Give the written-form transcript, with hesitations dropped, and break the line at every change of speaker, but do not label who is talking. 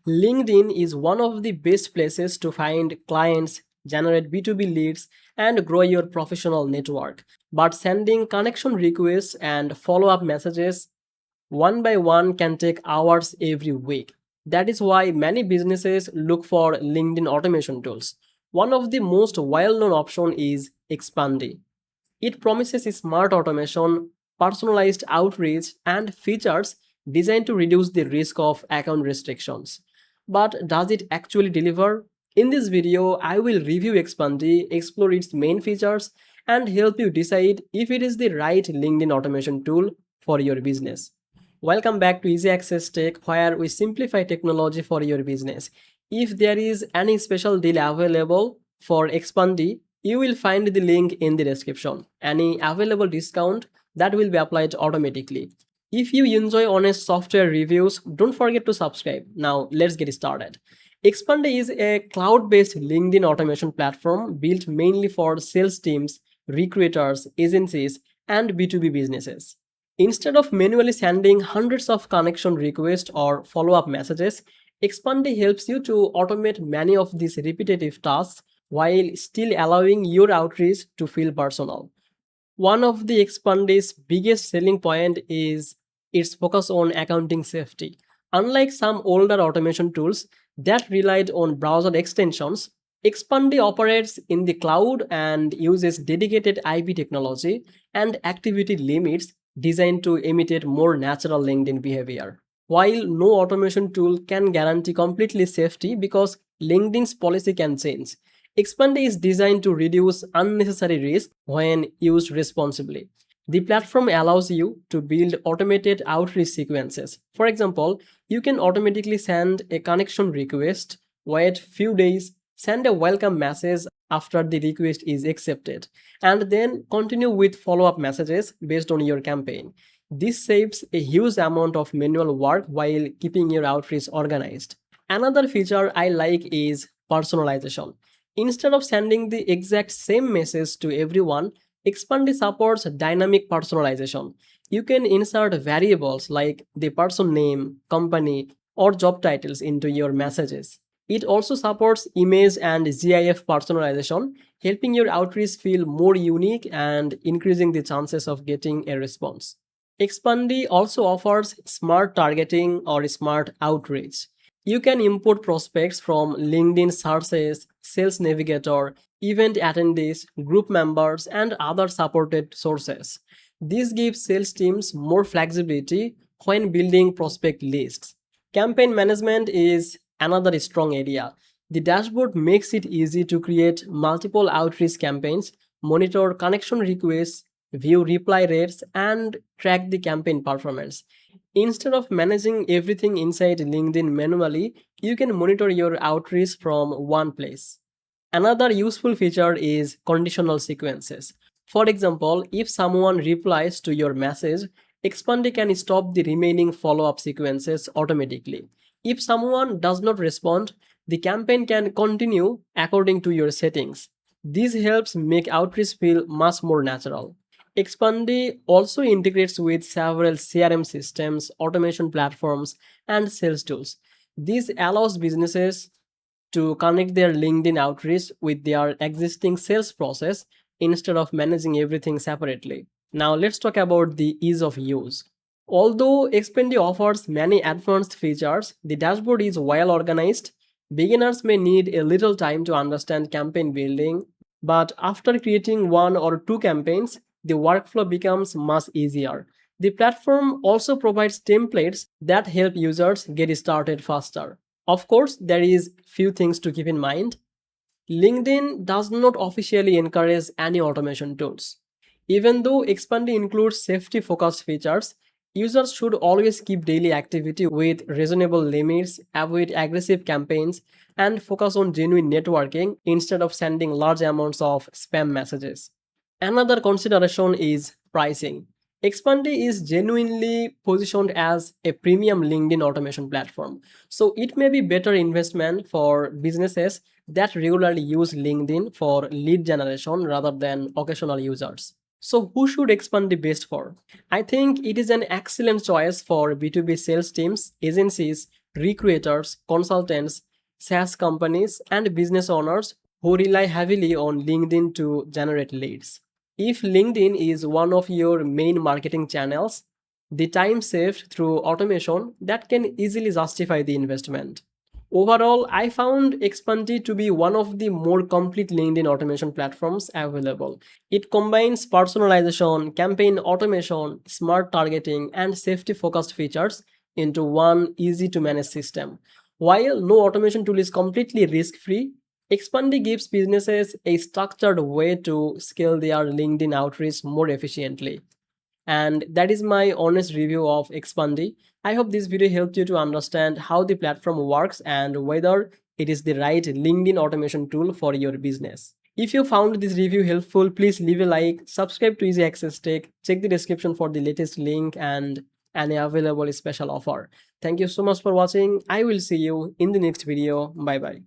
LinkedIn is one of the best places to find clients, generate B2B leads, and grow your professional network. But sending connection requests and follow up messages one by one can take hours every week. That is why many businesses look for LinkedIn automation tools. One of the most well known option is Expandi. It promises smart automation, personalized outreach, and features designed to reduce the risk of account restrictions. But does it actually deliver? In this video, I will review Expandi, explore its main features, and help you decide if it is the right LinkedIn automation tool for your business. Welcome back to Easy Access Tech, where we simplify technology for your business. If there is any special deal available for Expandi, you will find the link in the description. Any available discount that will be applied automatically. If you enjoy honest software reviews, don't forget to subscribe. Now, let's get started. Expandi is a cloud-based LinkedIn automation platform built mainly for sales teams, recruiters, agencies, and B2B businesses. Instead of manually sending hundreds of connection requests or follow-up messages, Expandi helps you to automate many of these repetitive tasks while still allowing your outreach to feel personal. One of the Expandi's biggest selling point is its focus on accounting safety. Unlike some older automation tools that relied on browser extensions, Expandi operates in the cloud and uses dedicated IP technology and activity limits designed to imitate more natural LinkedIn behavior. While no automation tool can guarantee completely safety because LinkedIn's policy can change, Expandi is designed to reduce unnecessary risk when used responsibly. The platform allows you to build automated outreach sequences. For example, you can automatically send a connection request, wait few days, send a welcome message after the request is accepted, and then continue with follow-up messages based on your campaign. This saves a huge amount of manual work while keeping your outreach organized. Another feature I like is personalization. Instead of sending the exact same message to everyone, Expandi supports dynamic personalization. You can insert variables like the person name, company, or job titles into your messages. It also supports image and GIF personalization, helping your outreach feel more unique and increasing the chances of getting a response. Expandi also offers smart targeting or smart outreach. You can import prospects from LinkedIn searches, Sales Navigator, event attendees, group members, and other supported sources. This gives sales teams more flexibility when building prospect lists. Campaign management is another strong area. The dashboard makes it easy to create multiple outreach campaigns, monitor connection requests, view reply rates, and track the campaign performance. Instead of managing everything inside LinkedIn manually, you can monitor your outreach from one place. Another useful feature is conditional sequences. For example, if someone replies to your message, Expandi can stop the remaining follow up sequences automatically. If someone does not respond, the campaign can continue according to your settings. This helps make outreach feel much more natural. Expandi also integrates with several CRM systems, automation platforms, and sales tools. This allows businesses to connect their LinkedIn outreach with their existing sales process instead of managing everything separately. Now, let's talk about the ease of use. Although Expendi offers many advanced features, the dashboard is well organized. Beginners may need a little time to understand campaign building, but after creating one or two campaigns, the workflow becomes much easier. The platform also provides templates that help users get started faster. Of course, there is few things to keep in mind. LinkedIn does not officially encourage any automation tools. Even though Expandi includes safety focused features, users should always keep daily activity with reasonable limits, avoid aggressive campaigns, and focus on genuine networking instead of sending large amounts of spam messages. Another consideration is pricing. Expandi is genuinely positioned as a premium LinkedIn automation platform. So it may be better investment for businesses that regularly use LinkedIn for lead generation rather than occasional users. So who should Expandi best for? I think it is an excellent choice for B2B sales teams, agencies, recruiters, consultants, SaaS companies, and business owners who rely heavily on LinkedIn to generate leads. If LinkedIn is one of your main marketing channels, the time saved through automation that can easily justify the investment. Overall, I found Expandi to be one of the more complete LinkedIn automation platforms available. It combines personalization, campaign automation, smart targeting, and safety focused features into one easy to manage system. While no automation tool is completely risk free, Expandi gives businesses a structured way to scale their LinkedIn outreach more efficiently. And that is my honest review of Expandi. I hope this video helped you to understand how the platform works and whether it is the right LinkedIn automation tool for your business. If you found this review helpful, please leave a like, subscribe to Easy Access Tech, check the description for the latest link and any available special offer. Thank you so much for watching. I will see you in the next video. Bye bye.